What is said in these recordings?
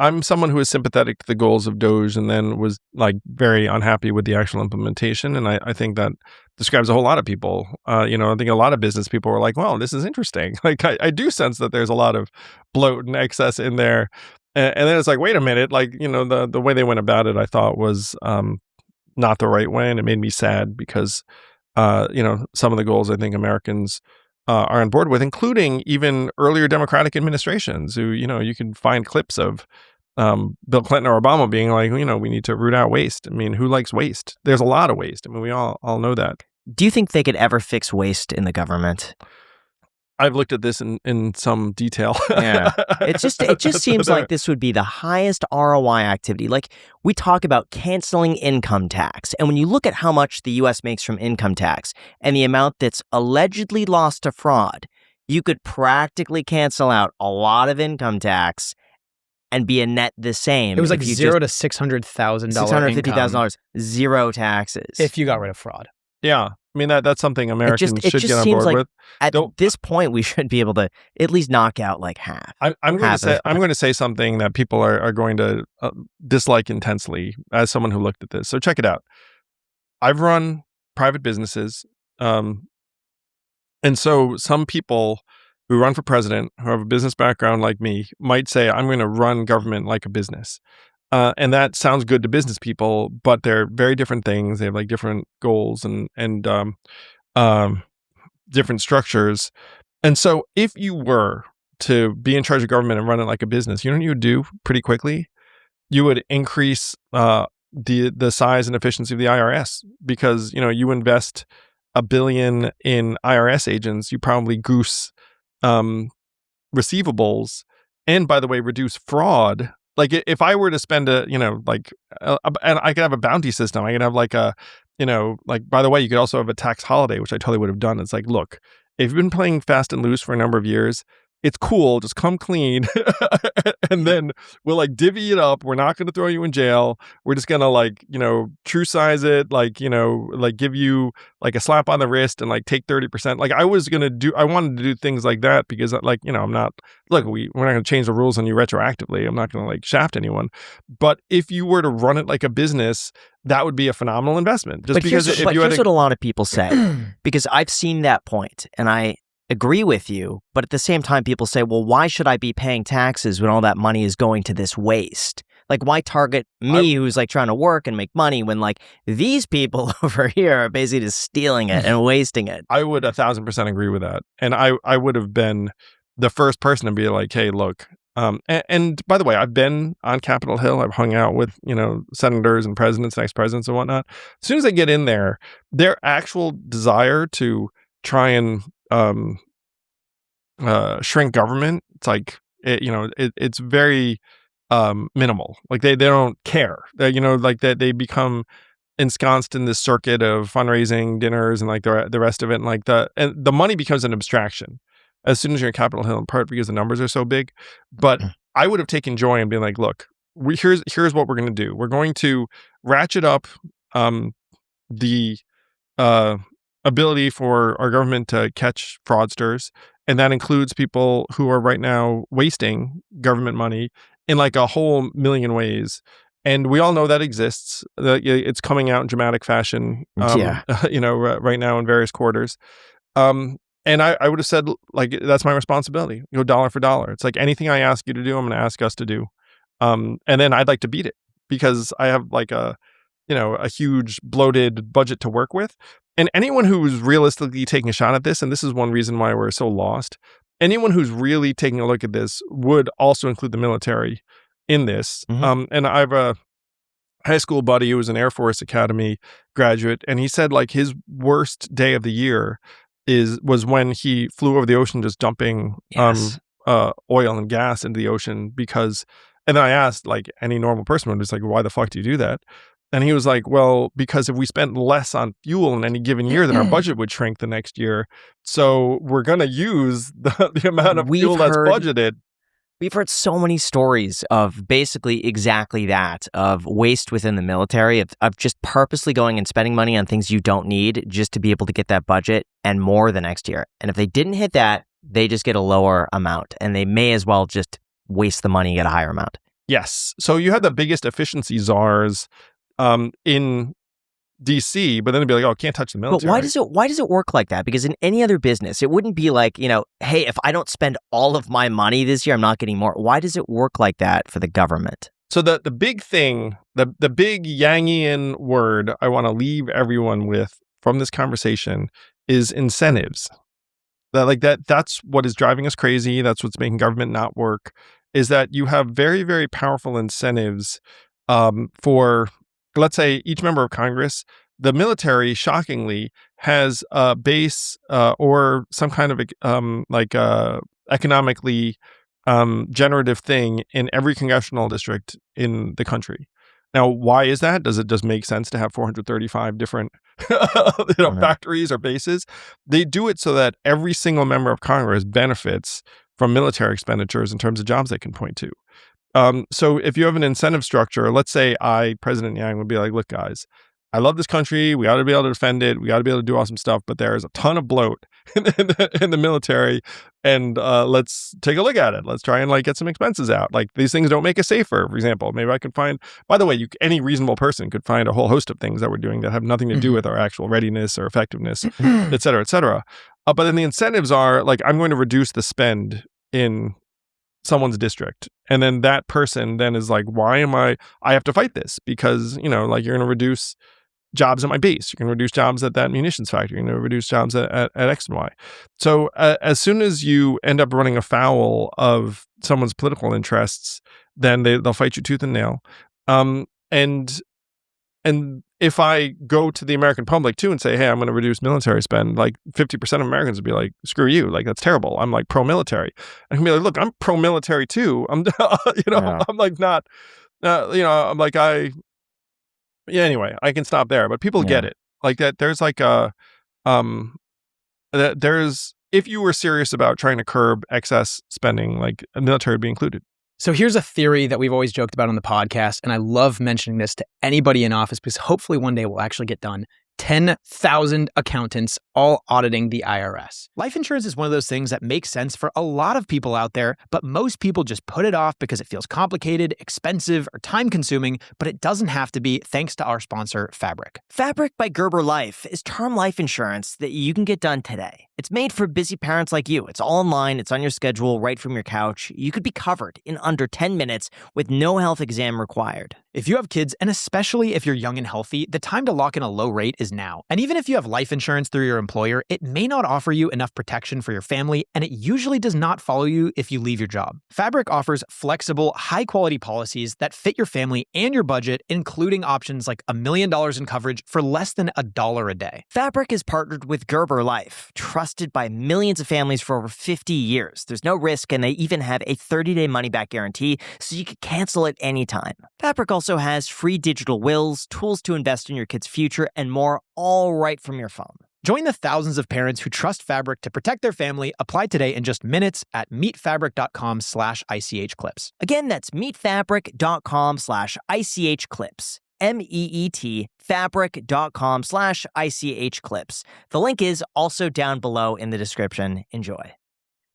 I'm someone who is sympathetic to the goals of Doge and then was like very unhappy with the actual implementation. And I think that describes a whole lot of people. I think a lot of business people were like, well, this is interesting. Like I do sense that there's a lot of bloat and excess in there. And then it's like, wait a minute, like, the way they went about it, I thought was not the right way. And it made me sad because, some of the goals I think Americans are on board with, including even earlier Democratic administrations who, you can find clips of Bill Clinton or Obama being like, we need to root out waste. I mean, who likes waste? There's a lot of waste. I mean, we all know that. Do you think they could ever fix waste in the government? I've looked at this in some detail. Yeah. It just seems like this would be the highest ROI activity. Like, we talk about canceling income tax. And when you look at how much the U.S. makes from income tax and the amount that's allegedly lost to fraud, you could practically cancel out a lot of income tax and be a net the same. It was like $0 to $600,000. $650,000, zero taxes. If you got rid of fraud. Yeah. I mean, that's something Americans should get on board with. At this point, we should be able to at least knock out like half. I'm going to say something that people are going to dislike intensely as someone who looked at this. So check it out. I've run private businesses. And so some people who run for president, who have a business background like me, might say, I'm going to run government like a business. And that sounds good to business people, but they're very different things. They have like different goals and different structures. And so if you were to be in charge of government and run it like a business, you know what you would do pretty quickly? You would increase the size and efficiency of the IRS because, you invest $1 billion in IRS agents, you probably goose receivables and, by the way, reduce fraud. Like if I were to spend and I could have a bounty system. I could have like by the way, you could also have a tax holiday, which I totally would have done. It's like, look, if you've been playing fast and loose for a number of years, it's cool. Just come clean. And then we'll like divvy it up. We're not going to throw you in jail. We're just going to true size it, give you like a slap on the wrist and like take 30%. Like I wanted to do things like that because I'm not, we're not going to change the rules on you retroactively. I'm not going to like shaft anyone. But if you were to run it like a business, that would be a phenomenal investment. Here's what a lot of people say, because I've seen that point and I agree with you, but at the same time, people say, well, why should I be paying taxes when all that money is going to this waste? Like, why target me who's like trying to work and make money when like these people over here are basically just stealing it and wasting it? I would 1,000% agree with that. And I would have been the first person to be like, hey, look, and by the way, I've been on Capitol Hill. I've hung out with, senators and presidents, and ex-presidents and whatnot. As soon as I get in there, their actual desire to try and shrink government, it's like it's very minimal. Like they don't care. They become ensconced in this circuit of fundraising, dinners, and like the rest of it, and the money becomes an abstraction as soon as you're in Capitol Hill, in part because the numbers are so big. But I would have taken joy in being like, look, here's what we're going to do. We're going to ratchet up the ability for our government to catch fraudsters. And that includes people who are right now wasting government money in like a whole million ways. And we all know that exists. It's coming out in dramatic fashion, right now in various quarters. And I would have said, like, that's my responsibility. Go dollar for dollar. It's like anything I ask you to do, I'm going to ask us to do. And then I'd like to beat it because I have like a huge bloated budget to work with. And anyone who's realistically taking a shot at this, and this is one reason why we're so lost, anyone who's really taking a look at this would also include the military in this. And I have a high school buddy who was an Air Force Academy graduate, and he said like his worst day of the year was when he flew over the ocean just dumping oil and gas into the ocean and then I asked like any normal person, I'm just like, why the fuck do you do that? And he was like, well, because if we spent less on fuel in any given year, then our budget would shrink the next year. So we're going to use the amount of fuel that's budgeted. We've heard so many stories of basically exactly that, of waste within the military, of just purposely going and spending money on things you don't need just to be able to get that budget and more the next year. And if they didn't hit that, they just get a lower amount and they may as well just waste the money and get a higher amount. Yes. So you had the biggest efficiency czars in DC, but then they'd be like, "Oh, can't touch the military." But why does it work like that? Because in any other business, it wouldn't be like, hey, if I don't spend all of my money this year, I'm not getting more. Why does it work like that for the government? So the big thing, the big Yangian word I want to leave everyone with from this conversation is incentives. That's what is driving us crazy. That's what's making government not work, is that you have very, very powerful incentives for, let's say, each member of Congress. The military, shockingly, has a base or some kind of economically generative thing in every congressional district in the country. Now, why is that? Does it just make sense to have 435 different factories or bases? They do it so that every single member of Congress benefits from military expenditures in terms of jobs they can point to. So if you have an incentive structure, let's say President Yang, would be like, look, guys, I love this country. We ought to be able to defend it. We ought to be able to do awesome stuff. But there is a ton of bloat in the military. And let's take a look at it. Let's try and get some expenses out. These things don't make us safer, for example. Maybe I could find, by the way, any reasonable person could find a whole host of things that we're doing that have nothing to do with our actual readiness or effectiveness, et cetera, et cetera. But then the incentives are I'm going to reduce the spend in someone's district. And then that person then is why am I have to fight this? Because, you're going to reduce jobs at my base. You're going to reduce jobs at that munitions factory. You're going to reduce jobs at X and Y. So as soon as you end up running afoul of someone's political interests, then they'll fight you tooth and nail. And if I go to the American public too and say, hey, I'm going to reduce military spend, 50% of Americans would be like, screw you. That's terrible. I'm pro-military. I can be like, look, I'm pro-military too. I'm, anyway, I can stop there, but people get it. There's if you were serious about trying to curb excess spending, a military would be included. So here's a theory that we've always joked about on the podcast, and I love mentioning this to anybody in office because hopefully one day it will actually get done. 10,000 accountants all auditing the IRS. Life insurance is one of those things that makes sense for a lot of people out there, but most people just put it off because it feels complicated, expensive, or time-consuming, but it doesn't have to be thanks to our sponsor, Fabric. Fabric by Gerber Life is term life insurance that you can get done today. It's made for busy parents like you. It's all online. It's on your schedule, right from your couch. You could be covered in under 10 minutes with no health exam required. If you have kids, and especially if you're young and healthy, the time to lock in a low rate is now. And even if you have life insurance through your employer, it may not offer you enough protection for your family, and it usually does not follow you if you leave your job. Fabric offers flexible, high-quality policies that fit your family and your budget, including options like $1 million in coverage for less than $1 a day. Fabric is partnered with Gerber Life, trusted by millions of families for over 50 years. There's no risk, and they even have a 30-day money-back guarantee, so you can cancel at any time. Fabric also has free digital wills, tools to invest in your kid's future, and more, all right from your phone. Join the thousands of parents who trust Fabric to protect their family. Apply today in just minutes at meetfabric.com/ICHclips. Again, that's meetfabric.com/ICHclips. MEET fabric.com/ICHclips. The link is also down below in the description. Enjoy.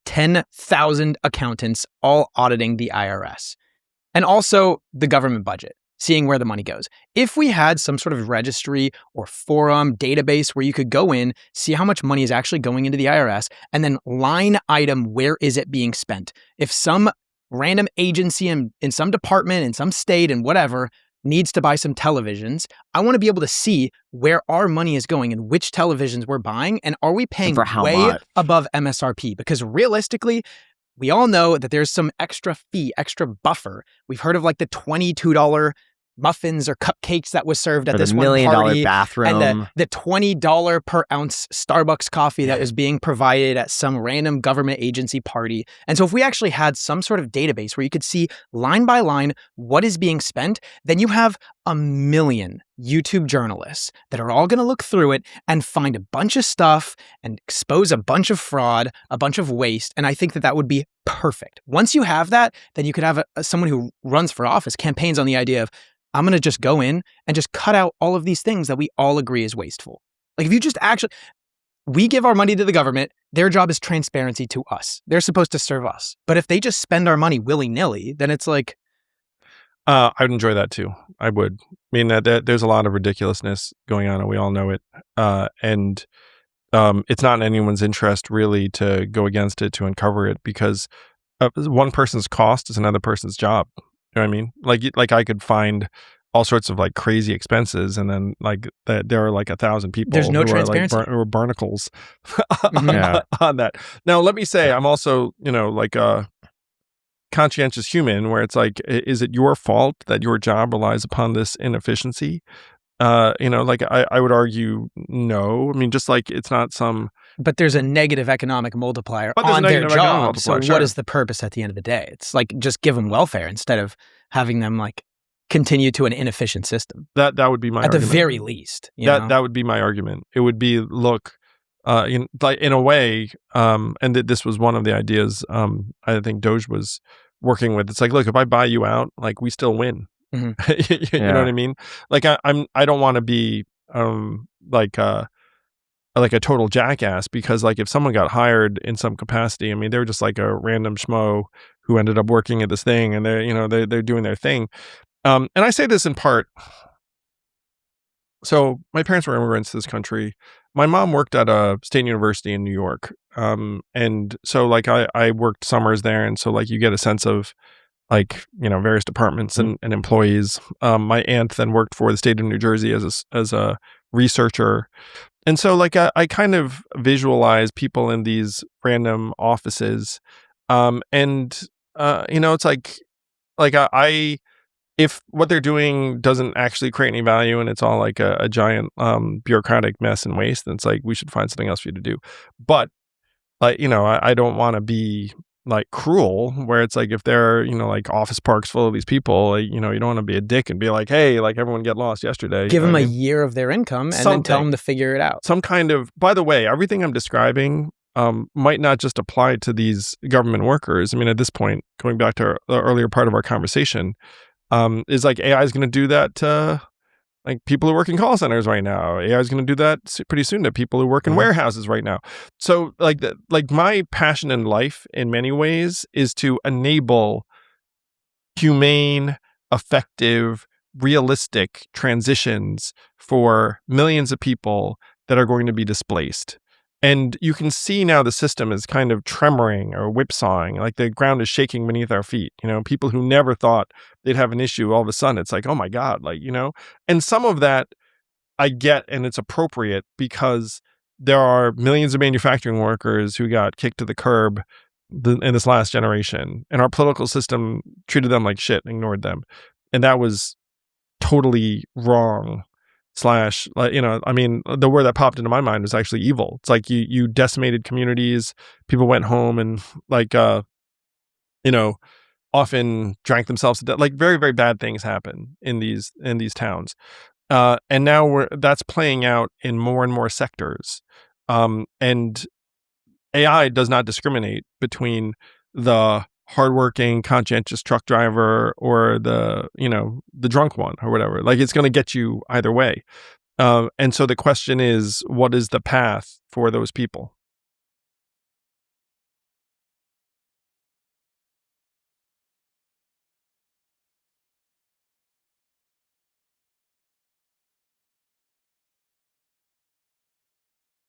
10,000 accountants all auditing the IRS. And also the government budget, seeing where the money goes. If we had some sort of registry or forum database where you could go in, see how much money is actually going into the IRS, and then line item, where is it being spent? If some random agency in some department, in some state, and whatever, needs to buy some televisions, I want to be able to see where our money is going and which televisions we're buying, and are we paying way above MSRP? Because realistically, we all know that there's some extra fee, extra buffer. We've heard of the $22 muffins or cupcakes that was served at this one party. $1 million bathroom. And the $20 per ounce Starbucks coffee that was being provided at some random government agency party. And so if we actually had some sort of database where you could see line by line what is being spent, then you have 1 million YouTube journalists that are all going to look through it and find a bunch of stuff and expose a bunch of fraud, a bunch of waste. And I think that would be perfect. Once you have that, then you could have someone who runs for office campaigns on the idea of, I'm going to just go in and just cut out all of these things that we all agree is wasteful. If you just we give our money to the government, their job is transparency to us. They're supposed to serve us. But if they just spend our money willy-nilly, then it's I'd enjoy that too. I would. I mean, there's a lot of ridiculousness going on, and we all know it. And it's not in anyone's interest really to go against it, to uncover it, because one person's cost is another person's job. You know what I mean? Like I could find all sorts of like crazy expenses, and then like there are like 1,000 people. There's no who transparency. Are like who are barnacles Yeah. on that. Now, let me say, I'm also like a conscientious human, where it's like, is it your fault that your job relies upon this inefficiency? Like I would argue no. I mean, just like it's not some. But there's a negative economic multiplier But there's on a their negative economic job. multiplier, So sure. what is the purpose at the end of the day? It's like just give them welfare instead of having them like continue to an inefficient system. That would be my at argument. the very least. You know? That would be my argument. It would be, look, in a way, and this was one of the ideas I think Doge was working with. It's like, look, if I buy you out, like we still win. Mm-hmm. You know what I mean? Like I don't want to be like a total jackass, because like if someone got hired in some capacity, I mean, they were just like a random schmo who ended up working at this thing, and they're doing their thing. And I say this in part. So my parents were immigrants to this country. My mom worked at a state university in New York. And so like I worked summers there. And so like you get a sense of like, various departments and employees. My aunt then worked for the state of New Jersey as a researcher. And so like I kind of visualize people in these random offices. It's like I if what they're doing doesn't actually create any value, and it's all like a giant bureaucratic mess and waste, then it's like, we should find something else for you to do. But like, I don't want to be like cruel, where it's like if there are, like office parks full of these people, like, you don't want to be a dick and be like, hey, like everyone get lost yesterday. Give them a year of their income and then tell them to figure it out. Some kind of, by the way, everything I'm describing might not just apply to these government workers. I mean, at this point, going back to the earlier part of our conversation, is like AI is going to do that to like people who work in call centers right now. AI is going to do that pretty soon to people who work in warehouses right now. So like my passion in life in many ways is to enable humane, effective, realistic transitions for millions of people that are going to be displaced. And you can see now the system is kind of tremoring or whipsawing, like the ground is shaking beneath our feet. People who never thought they'd have an issue, all of a sudden it's like, oh my God, like, and some of that I get, and it's appropriate, because there are millions of manufacturing workers who got kicked to the curb in this last generation, and our political system treated them like shit, ignored them. And that was totally wrong. Like, I mean, the word that popped into my mind was actually evil. It's like you decimated communities. People went home and like, often drank themselves to death. Like very, very bad things happen in these towns. And now that's playing out in more and more sectors. And AI does not discriminate between the hardworking, conscientious truck driver or the drunk one or whatever. Like, it's going to get you either way. And so the question is, what is the path for those people?